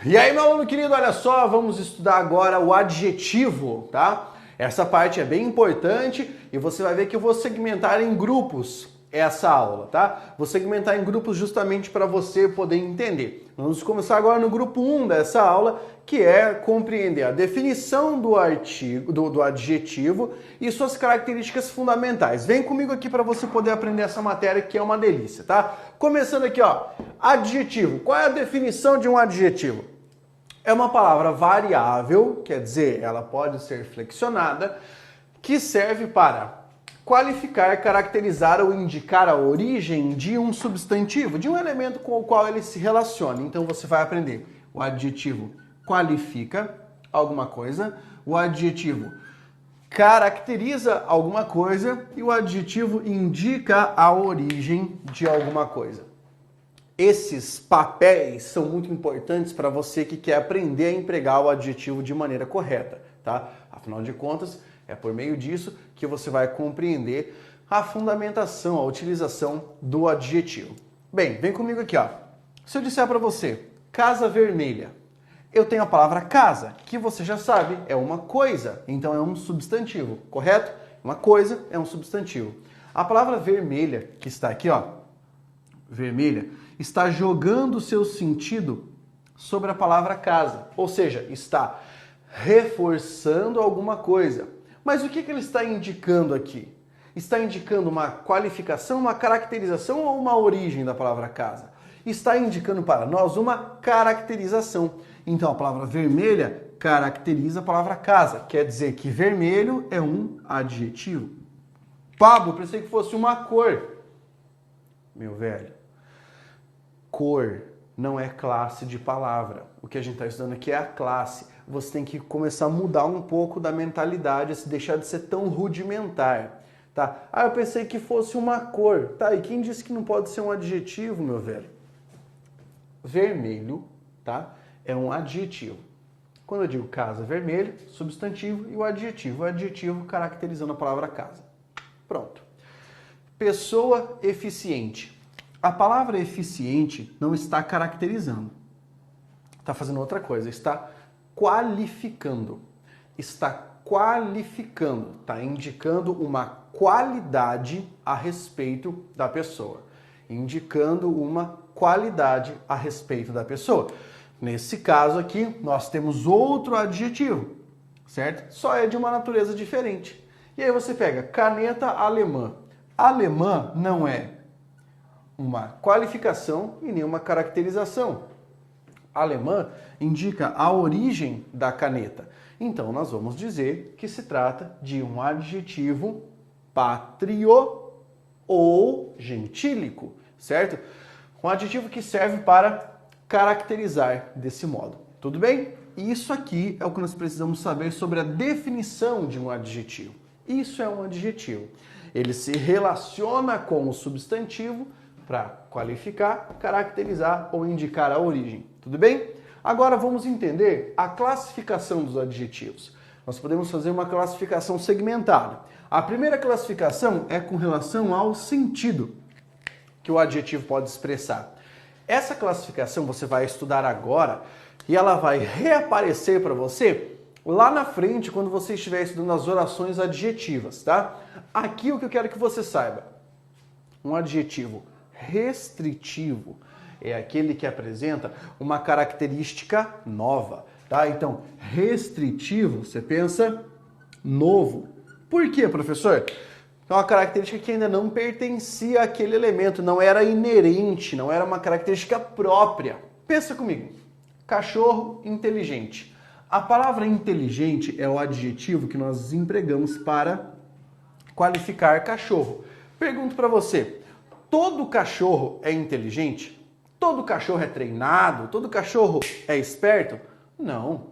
E aí, meu aluno querido, olha só, vamos estudar agora o adjetivo, tá? Essa parte é bem importante e você vai ver que eu vou segmentar em grupos essa aula, tá? Vou segmentar em grupos justamente para você poder entender. Vamos começar agora no grupo 1 dessa aula, que é compreender a definição do adjetivo e suas características fundamentais. Vem comigo aqui para você poder aprender essa matéria que é uma delícia, tá? Começando aqui, ó, adjetivo. Qual é a definição de um adjetivo? É uma palavra variável, quer dizer, ela pode ser flexionada, que serve para qualificar, caracterizar ou indicar a origem de um substantivo, de um elemento com o qual ele se relaciona. Então você vai aprender o adjetivo qualifica alguma coisa, o adjetivo caracteriza alguma coisa e o adjetivo indica a origem de alguma coisa. Esses papéis são muito importantes para você que quer aprender a empregar o adjetivo de maneira correta, tá? Afinal de contas, é por meio disso que você vai compreender a fundamentação, a utilização do adjetivo. Bem, vem comigo aqui, ó. Se eu disser para você, casa vermelha, eu tenho a palavra casa, que você já sabe, é uma coisa, então é um substantivo, correto? Uma coisa é um substantivo. A palavra vermelha, que está aqui, ó, vermelha, está jogando seu sentido sobre a palavra casa, ou seja, está reforçando alguma coisa. Mas o que ele está indicando aqui? Está indicando uma qualificação, uma caracterização ou uma origem da palavra casa? Está indicando para nós uma caracterização. Então a palavra vermelha caracteriza a palavra casa, quer dizer que vermelho é um adjetivo. Pablo, pensei que fosse uma cor. Meu velho, cor não é classe de palavra. O que a gente está estudando aqui é a classe. Você tem que começar a mudar um pouco da mentalidade, se deixar de ser tão rudimentar, tá? Ah, eu pensei que fosse uma cor. Tá, e quem disse que não pode ser um adjetivo, meu velho? Vermelho, tá? É um adjetivo. Quando eu digo casa vermelha, substantivo, e o adjetivo caracterizando a palavra casa. Pronto. Pessoa eficiente. A palavra eficiente não está caracterizando. Está fazendo outra coisa, está qualificando. Está qualificando, está indicando uma qualidade a respeito da pessoa. Indicando uma qualidade a respeito da pessoa. Nesse caso aqui, nós temos outro adjetivo, certo? Só é de uma natureza diferente. E aí você pega caneta alemã. Alemã não é uma qualificação e nenhuma caracterização. Alemã indica a origem da caneta. Então, nós vamos dizer que se trata de um adjetivo pátrio ou gentílico, certo? Um adjetivo que serve para caracterizar desse modo. Tudo bem? Isso aqui é o que nós precisamos saber sobre a definição de um adjetivo. Isso é um adjetivo. Ele se relaciona com o substantivo para qualificar, caracterizar ou indicar a origem. Tudo bem? Agora vamos entender a classificação dos adjetivos. Nós podemos fazer uma classificação segmentada. A primeira classificação é com relação ao sentido que o adjetivo pode expressar. Essa classificação você vai estudar agora e ela vai reaparecer para você lá na frente quando você estiver estudando as orações adjetivas, tá? Aqui o que eu quero que você saiba. Um adjetivo restritivo é aquele que apresenta uma característica nova, tá? Então, restritivo, você pensa novo. Por quê, professor? É uma característica que ainda não pertencia àquele elemento, não era inerente, não era uma característica própria. Pensa comigo. Cachorro inteligente. A palavra inteligente é o adjetivo que nós empregamos para qualificar cachorro. Pergunto para você, todo cachorro é inteligente? Todo cachorro é treinado? Todo cachorro é esperto? Não,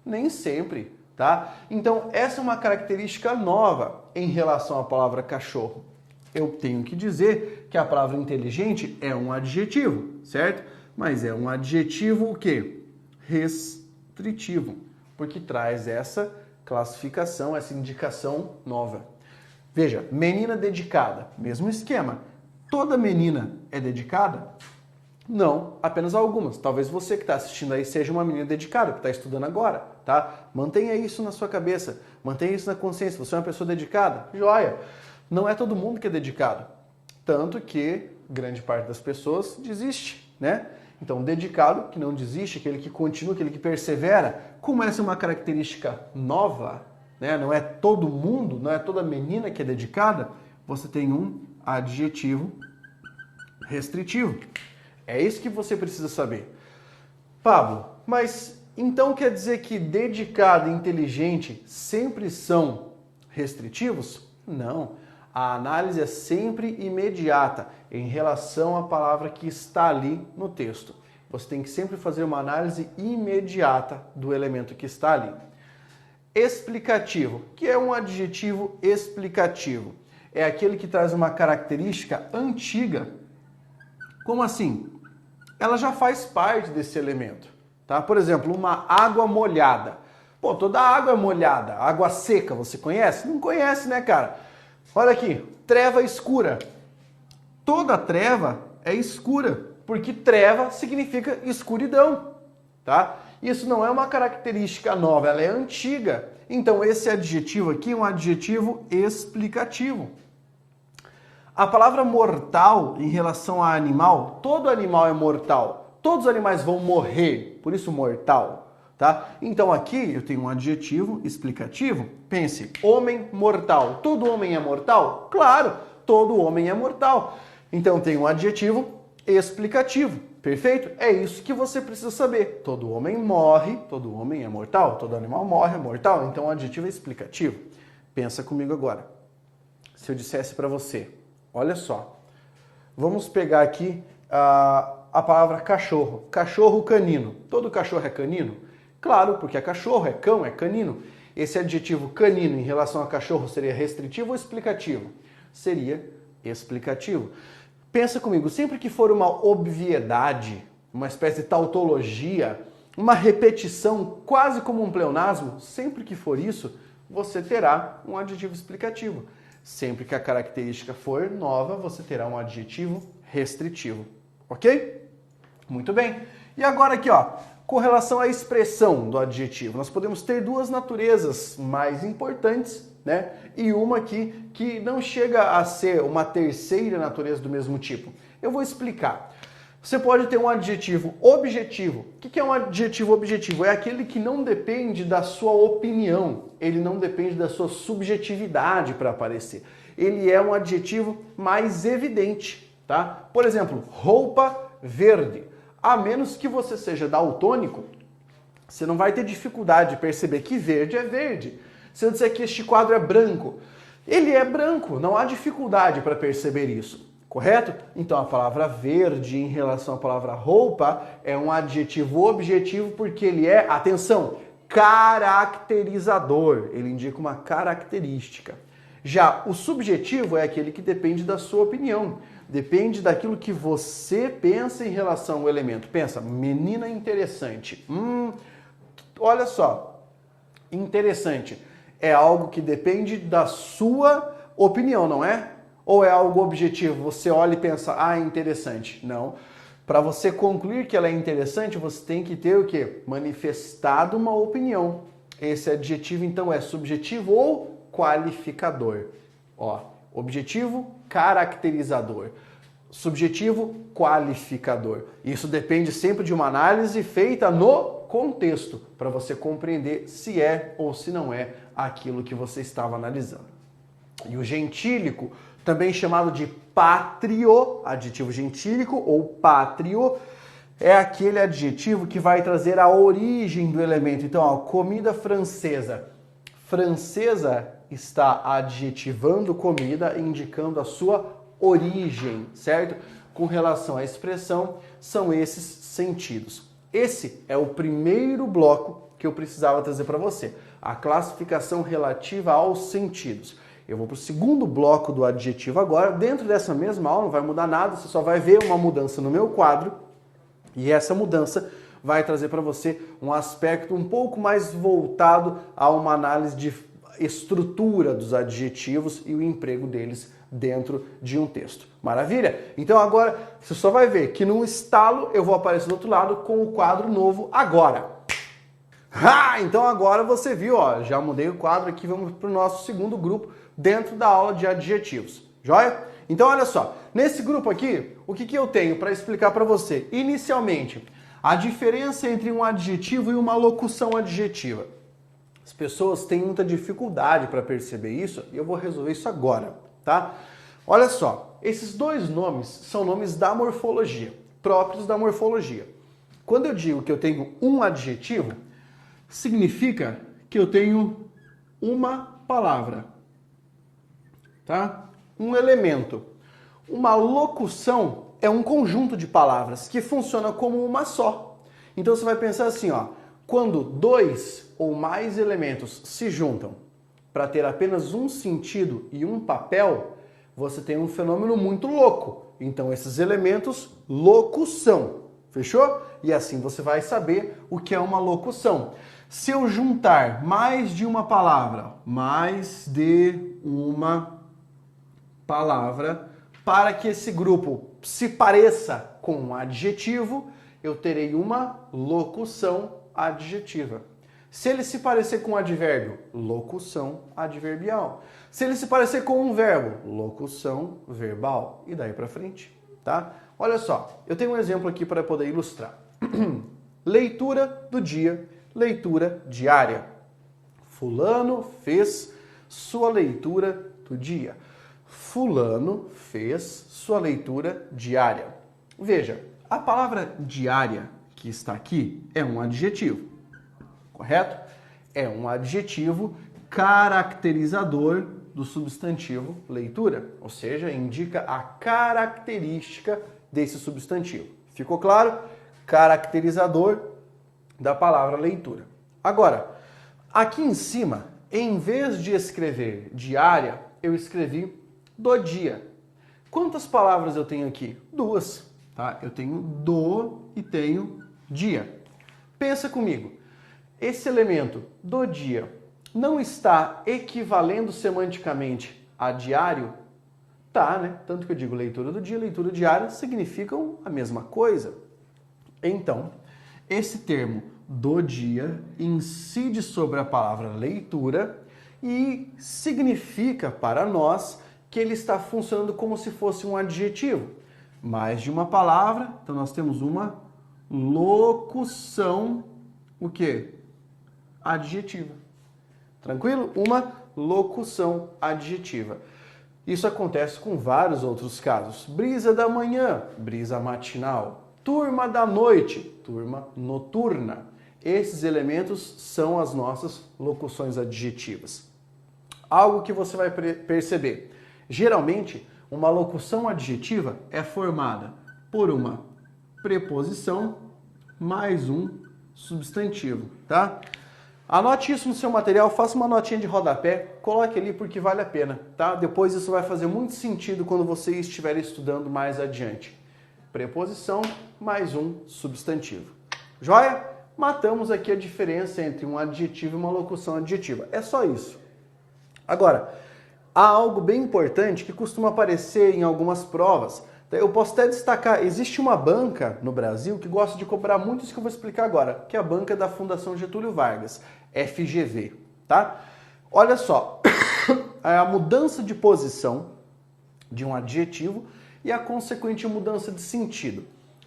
nem sempre, tá? Então, essa é uma característica nova em relação à palavra cachorro. Eu tenho que dizer que a palavra inteligente é um adjetivo, certo? Mas é um adjetivo o quê? Restritivo, porque traz essa classificação, essa indicação nova. Veja, menina dedicada, mesmo esquema. Toda menina é dedicada? Não, apenas algumas. Talvez você que está assistindo aí seja uma menina dedicada, que está estudando agora, tá? Mantenha isso na sua cabeça, mantenha isso na consciência. Você é uma pessoa dedicada? Joia! Não é todo mundo que é dedicado. Tanto que grande parte das pessoas desiste, né? Então, dedicado, que não desiste, aquele que continua, aquele que persevera, como essa é uma característica nova, né? Não é todo mundo, não é toda menina que é dedicada, você tem um adjetivo restritivo. É isso que você precisa saber. Pablo, mas então quer dizer que dedicado e inteligente sempre são restritivos? Não. A análise é sempre imediata em relação à palavra que está ali no texto. Você tem que sempre fazer uma análise imediata do elemento que está ali. Explicativo, que é um adjetivo explicativo. É aquele que traz uma característica antiga. Como assim? Ela já faz parte desse elemento, tá? Por exemplo, uma água molhada. Pô, toda água é molhada. Água seca, você conhece? Não conhece, né, cara? Olha aqui, treva escura. Toda treva é escura, porque treva significa escuridão, tá? Isso não é uma característica nova, ela é antiga. Então, esse adjetivo aqui é um adjetivo explicativo. A palavra mortal em relação a animal, todo animal é mortal. Todos os animais vão morrer, por isso mortal, tá? Então aqui eu tenho um adjetivo explicativo. Pense, homem mortal. Todo homem é mortal? Claro, todo homem é mortal. Então tem um adjetivo explicativo. Perfeito? É isso que você precisa saber. Todo homem morre, todo homem é mortal. Todo animal morre, é mortal. Então o adjetivo é explicativo. Pensa comigo agora. Se eu dissesse para você, olha só, vamos pegar aqui a palavra cachorro. Cachorro canino. Todo cachorro é canino? Claro, porque é cachorro, é cão, é canino. Esse adjetivo canino em relação a cachorro seria restritivo ou explicativo? Seria explicativo. Pensa comigo, sempre que for uma obviedade, uma espécie de tautologia, uma repetição quase como um pleonasmo, sempre que for isso, você terá um adjetivo explicativo. Sempre que a característica for nova, você terá um adjetivo restritivo. Ok? Muito bem. E agora aqui, ó, com relação à expressão do adjetivo, nós podemos ter duas naturezas mais importantes, né? E uma aqui que não chega a ser uma terceira natureza do mesmo tipo. Eu vou explicar. Você pode ter um adjetivo objetivo. O que é um adjetivo objetivo? É aquele que não depende da sua opinião, ele não depende da sua subjetividade para aparecer. Ele é um adjetivo mais evidente, tá? Por exemplo, roupa verde. A menos que você seja daltônico, você não vai ter dificuldade de perceber que verde é verde. Se eu disser que este quadro é branco, ele é branco, não há dificuldade para perceber isso. Correto? Então a palavra verde em relação à palavra roupa é um adjetivo objetivo porque ele é, atenção, caracterizador. Ele indica uma característica. Já o subjetivo é aquele que depende da sua opinião. Depende daquilo que você pensa em relação ao elemento. Pensa, menina interessante. Olha só, interessante. É algo que depende da sua opinião, não é? Ou é algo objetivo? Você olha e pensa, ah, é interessante. Não. Para você concluir que ela é interessante, você tem que ter o quê? Manifestado uma opinião. Esse adjetivo, então, é subjetivo ou qualificador? Ó, objetivo, caracterizador. Subjetivo, qualificador. Isso depende sempre de uma análise feita no contexto, para você compreender se é ou se não é aquilo que você estava analisando. E o gentílico, também chamado de pátrio, adjetivo gentílico ou pátrio, é aquele adjetivo que vai trazer a origem do elemento. Então, ó, comida francesa. Francesa está adjetivando comida, indicando a sua origem, certo? Com relação à expressão, são esses sentidos. Esse é o primeiro bloco que eu precisava trazer para você, a classificação relativa aos sentidos. Eu vou para o segundo bloco do adjetivo agora. Dentro dessa mesma aula não vai mudar nada, você só vai ver uma mudança no meu quadro e essa mudança vai trazer para você um aspecto um pouco mais voltado a uma análise de estrutura dos adjetivos e o emprego deles dentro de um texto. Maravilha? Então agora você só vai ver que num estalo eu vou aparecer do outro lado com o quadro novo agora. Então agora você viu, ó, já mudei o quadro aqui, vamos para o nosso segundo grupo dentro da aula de adjetivos. Joia? Então olha só, nesse grupo aqui, o que eu tenho para explicar para você? Inicialmente, a diferença entre um adjetivo e uma locução adjetiva. As pessoas têm muita dificuldade para perceber isso e eu vou resolver isso agora, tá? Olha só, esses dois nomes são nomes da morfologia, próprios da morfologia. Quando eu digo que eu tenho um adjetivo, significa que eu tenho uma palavra, tá? Um elemento. Uma locução é um conjunto de palavras que funciona como uma só. Então você vai pensar assim, ó, quando dois ou mais elementos se juntam para ter apenas um sentido e um papel, você tem um fenômeno muito louco. Então esses elementos, locução. Fechou? E assim você vai saber o que é uma locução. Se eu juntar mais de uma palavra, para que esse grupo se pareça com um adjetivo, eu terei uma locução adjetiva. Se ele se parecer com um advérbio, locução adverbial. Se ele se parecer com um verbo, locução verbal. E daí para frente, tá? Olha só, eu tenho um exemplo aqui para poder ilustrar. Leitura do dia, leitura diária. Fulano fez sua leitura do dia. Fulano fez sua leitura diária. Veja, a palavra diária que está aqui é um adjetivo, correto? É um adjetivo caracterizador do substantivo leitura, ou seja, indica a característica desse substantivo. Ficou claro? Caracterizador da palavra leitura. Agora, aqui em cima, em vez de escrever diária, eu escrevi do dia. Quantas palavras eu tenho aqui? Duas, tá? Eu tenho do e tenho dia. Pensa comigo. Esse elemento do dia não está equivalendo semanticamente a diário? Tá, né? Tanto que eu digo leitura do dia, leitura diária significam a mesma coisa. Então, esse termo do dia incide sobre a palavra leitura e significa para nós que ele está funcionando como se fosse um adjetivo. Mais de uma palavra, então nós temos uma locução, o quê? Adjetiva. Tranquilo? Uma locução adjetiva. Isso acontece com vários outros casos. Brisa da manhã, brisa matinal. Turma da noite, turma noturna. Esses elementos são as nossas locuções adjetivas. Algo que você vai perceber. Geralmente, uma locução adjetiva é formada por uma preposição mais um substantivo, tá? Anote isso no seu material, faça uma notinha de rodapé, coloque ali porque vale a pena, tá? Depois isso vai fazer muito sentido quando você estiver estudando mais adiante. Preposição mais um substantivo. Joia? Matamos aqui a diferença entre um adjetivo e uma locução adjetiva. É só isso. Agora, há algo bem importante que costuma aparecer em algumas provas. Eu posso até destacar, existe uma banca no Brasil que gosta de cobrar muito isso que eu vou explicar agora, que é a banca da Fundação Getúlio Vargas, FGV, tá? Olha só, a mudança de posição de um adjetivo e a consequente mudança de sentido.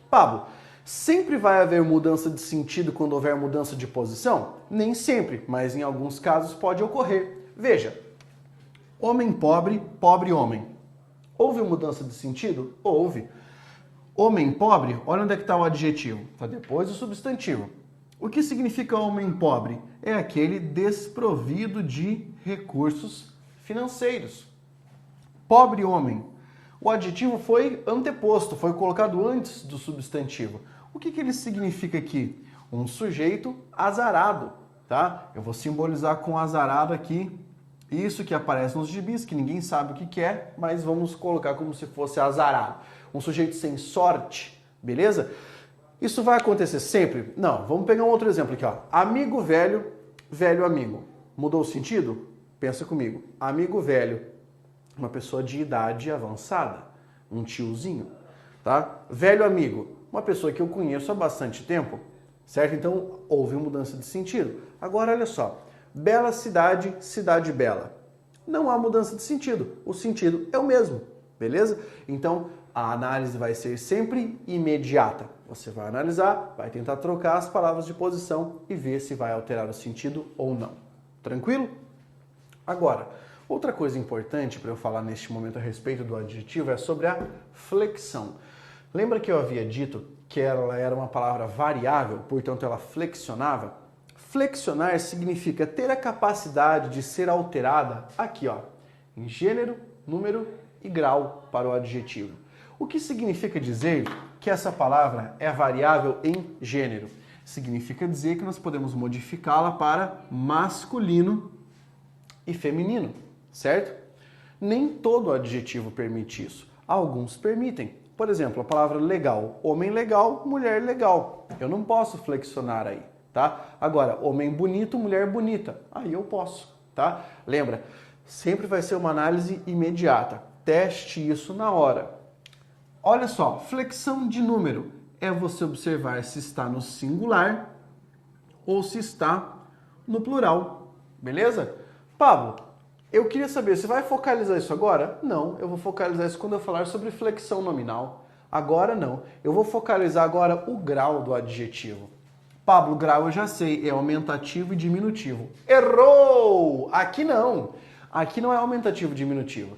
Pablo, sempre vai haver mudança de sentido quando houver mudança de posição? Nem sempre, mas em alguns casos pode ocorrer. Veja, homem pobre, pobre homem. Houve mudança de sentido? Houve. Homem pobre, olha onde é que está o adjetivo. Está depois do substantivo. O que significa homem pobre? É aquele desprovido de recursos financeiros. Pobre homem. O adjetivo foi anteposto, foi colocado antes do substantivo. O que ele significa aqui? Um sujeito azarado, tá? Eu vou simbolizar com azarado aqui isso que aparece nos gibis, que ninguém sabe o que é, mas vamos colocar como se fosse azarado. Um sujeito sem sorte, beleza? Isso vai acontecer sempre? Não. Vamos pegar um outro exemplo aqui, ó. Amigo velho, velho amigo. Mudou o sentido? Pensa comigo. Amigo velho, uma pessoa de idade avançada, um tiozinho, tá? Velho amigo, uma pessoa que eu conheço há bastante tempo, certo? Então, houve mudança de sentido. Agora, olha só, bela cidade, cidade bela. Não há mudança de sentido, o sentido é o mesmo, beleza? Então, a análise vai ser sempre imediata. Você vai analisar, vai tentar trocar as palavras de posição e ver se vai alterar o sentido ou não. Tranquilo? Agora, outra coisa importante para eu falar neste momento a respeito do adjetivo é sobre a flexão. Lembra que eu havia dito que ela era uma palavra variável, portanto ela flexionava? Flexionar significa ter a capacidade de ser alterada aqui, ó, em gênero, número e grau para o adjetivo. O que significa dizer que essa palavra é variável em gênero? Significa dizer que nós podemos modificá-la para masculino e feminino, certo? Nem todo adjetivo permite isso. Alguns permitem. Por exemplo, a palavra legal. Homem legal, mulher legal. Eu não posso flexionar aí, tá? Agora, homem bonito, mulher bonita. Aí eu posso, tá? Lembra, sempre vai ser uma análise imediata. Teste isso na hora. Olha só, flexão de número é você observar se está no singular ou se está no plural, beleza? Pablo, eu queria saber, você vai focalizar isso agora? Não, eu vou focalizar isso quando eu falar sobre flexão nominal. Agora não, eu vou focalizar agora o grau do adjetivo. Pablo, grau eu já sei, é aumentativo e diminutivo. Errou! Aqui não é aumentativo e diminutivo.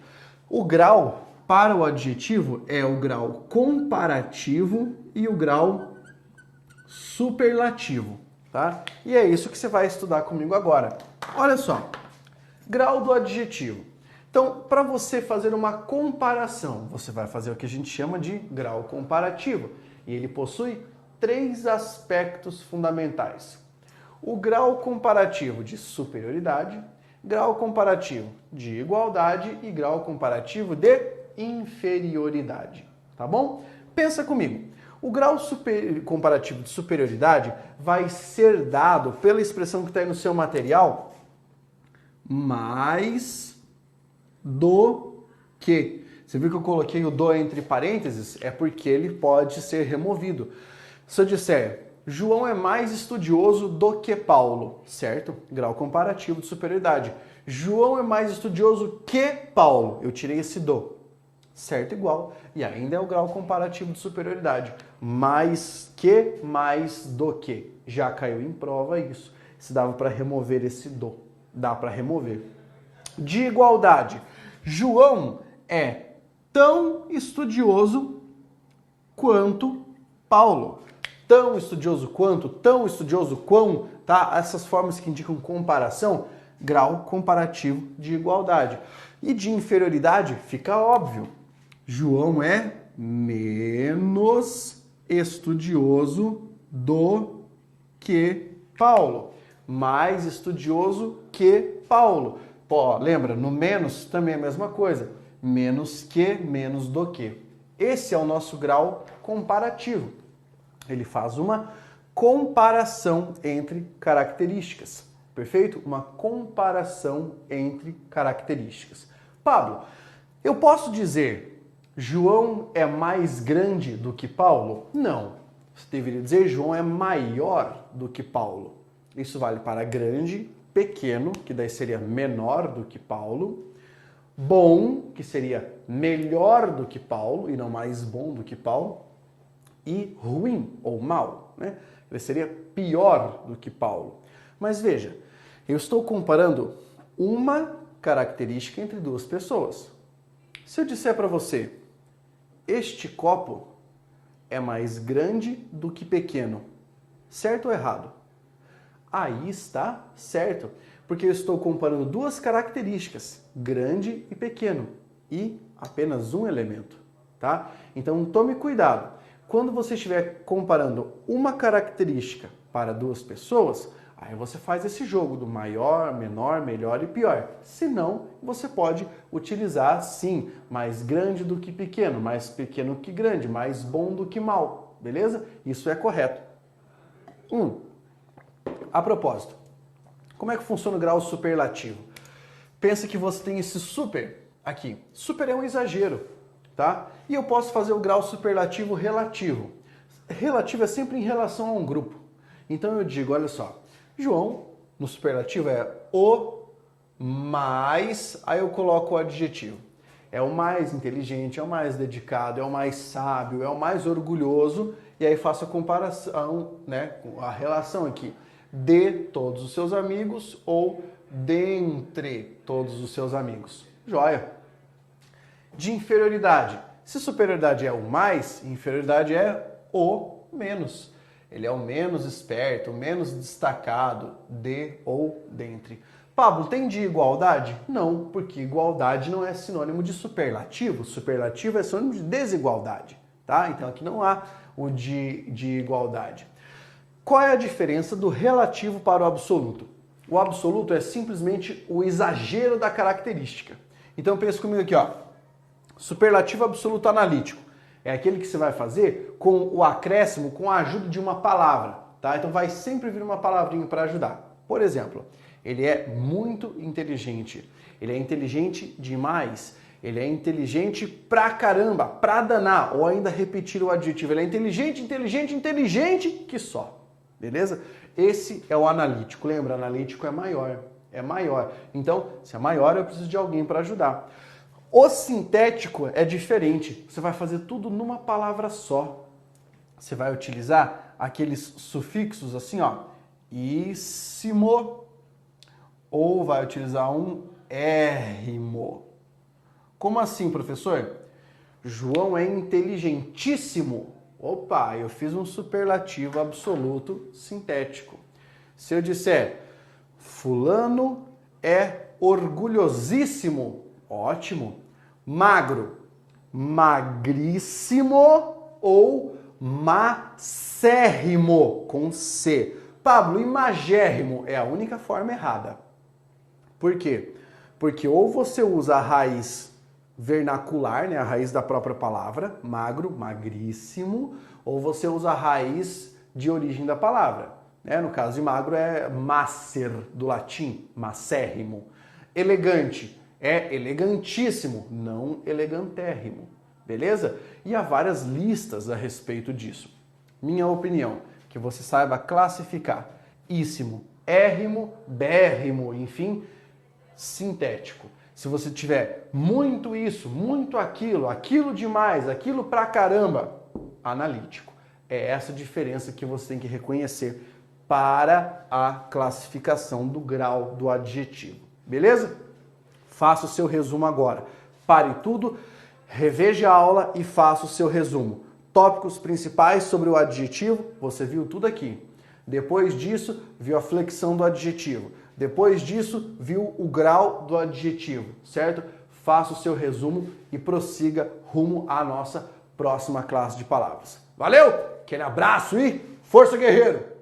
O grau para o adjetivo é o grau comparativo e o grau superlativo, tá? E é isso que você vai estudar comigo agora. Olha só, grau do adjetivo. Então, para você fazer uma comparação, você vai fazer o que a gente chama de grau comparativo. E ele possui 3 aspectos fundamentais. O grau comparativo de superioridade, grau comparativo de igualdade e grau comparativo de inferioridade, tá bom? Pensa comigo. O grau comparativo de superioridade vai ser dado pela expressão que está aí no seu material, mais do que. Você viu que eu coloquei o do entre parênteses? É porque ele pode ser removido. Se eu disser, João é mais estudioso do que Paulo, certo? Grau comparativo de superioridade. João é mais estudioso que Paulo. Eu tirei esse do. Certo, igual. E ainda é o grau comparativo de superioridade. Mais que, mais do que. Já caiu em prova isso. Se dava para remover esse do. Dá para remover. De igualdade. João é tão estudioso quanto Paulo. Tão estudioso quanto, tão estudioso quão, tá? Essas formas que indicam comparação, grau comparativo de igualdade. E de inferioridade, fica óbvio. João é menos estudioso do que Paulo. Mais estudioso que Paulo. Pô, lembra, no menos também é a mesma coisa. Menos que, menos do que. Esse é o nosso grau comparativo. Ele faz uma comparação entre características. Perfeito? Uma comparação entre características. Pablo, eu posso dizer João é mais grande do que Paulo? Não. Você deveria dizer João é maior do que Paulo. Isso vale para grande, pequeno, que daí seria menor do que Paulo. Bom, que seria melhor do que Paulo e não mais bom do que Paulo. E ruim ou mal, né? Ele seria pior do que Paulo. Mas veja, eu estou comparando uma característica entre duas pessoas. Se eu disser para você, este copo é mais grande do que pequeno, certo ou errado? Aí está certo, porque eu estou comparando duas características, grande e pequeno, e apenas um elemento, tá? Então tome cuidado. Quando você estiver comparando uma característica para duas pessoas, aí você faz esse jogo do maior, menor, melhor e pior. Se não, você pode utilizar, sim, mais grande do que pequeno, mais pequeno que grande, mais bom do que mal, beleza? Isso é correto. A propósito, como é que funciona o grau superlativo? Pensa que você tem esse super Aqui, super é um exagero, tá? E eu posso fazer o grau superlativo relativo. Relativo é sempre em relação a um grupo. Então eu digo, olha só, João, no superlativo é o mais, aí eu coloco o adjetivo. É o mais inteligente, é o mais dedicado, é o mais sábio, é o mais orgulhoso, e aí faço a comparação, né, a relação aqui, de todos os seus amigos ou dentre todos os seus amigos. Joia. De inferioridade. Se superioridade é o mais, inferioridade é o menos. Ele é o menos esperto, o menos destacado, de ou dentre. Pablo, tem de igualdade? Não, porque igualdade não é sinônimo de superlativo. Superlativo é sinônimo de desigualdade, tá? Então aqui não há o de igualdade. Qual é a diferença do relativo para o absoluto? O absoluto é simplesmente o exagero da característica. Então pensa comigo aqui, ó. Superlativo absoluto analítico. É aquele que você vai fazer com o acréscimo, com a ajuda de uma palavra, tá? Então vai sempre vir uma palavrinha para ajudar. Por exemplo, ele é muito inteligente. Ele é inteligente demais. Ele é inteligente pra caramba, pra danar. Ou ainda repetir o adjetivo. Ele é inteligente, inteligente, inteligente que só. Beleza? Esse é o analítico. Lembra, analítico é maior. É maior. Então, se é maior, eu preciso de alguém para ajudar. O sintético é diferente. Você vai fazer tudo numa palavra só. Você vai utilizar aqueles sufixos assim, ó. Íssimo. Ou vai utilizar um érrimo. Como assim, professor? João é inteligentíssimo. Opa, eu fiz um superlativo absoluto sintético. Se eu disser fulano é orgulhosíssimo, ótimo. Magro, magríssimo ou macérrimo, com C. Pablo, e magérrimo é a única forma errada. Por quê? Porque ou você usa a raiz vernacular, né, a raiz da própria palavra, magro, magríssimo, ou você usa a raiz de origem da palavra. Né? No caso de magro é macer, do latim, macérrimo. Elegante é elegantíssimo, não elegantérrimo. Beleza? E há várias listas a respeito disso. Minha opinião, que você saiba classificar íssimo, érrimo, bérrimo, enfim, sintético. Se você tiver muito isso, muito aquilo, aquilo demais, aquilo pra caramba, analítico. É essa diferença que você tem que reconhecer para a classificação do grau do adjetivo. Beleza? Faça o seu resumo agora. Pare tudo, reveja a aula e faça o seu resumo. Tópicos principais sobre o adjetivo, você viu tudo aqui. Depois disso, viu a flexão do adjetivo. Depois disso, viu o grau do adjetivo, certo? Faça o seu resumo e prossiga rumo à nossa próxima classe de palavras. Valeu? Aquele abraço e força, guerreiro!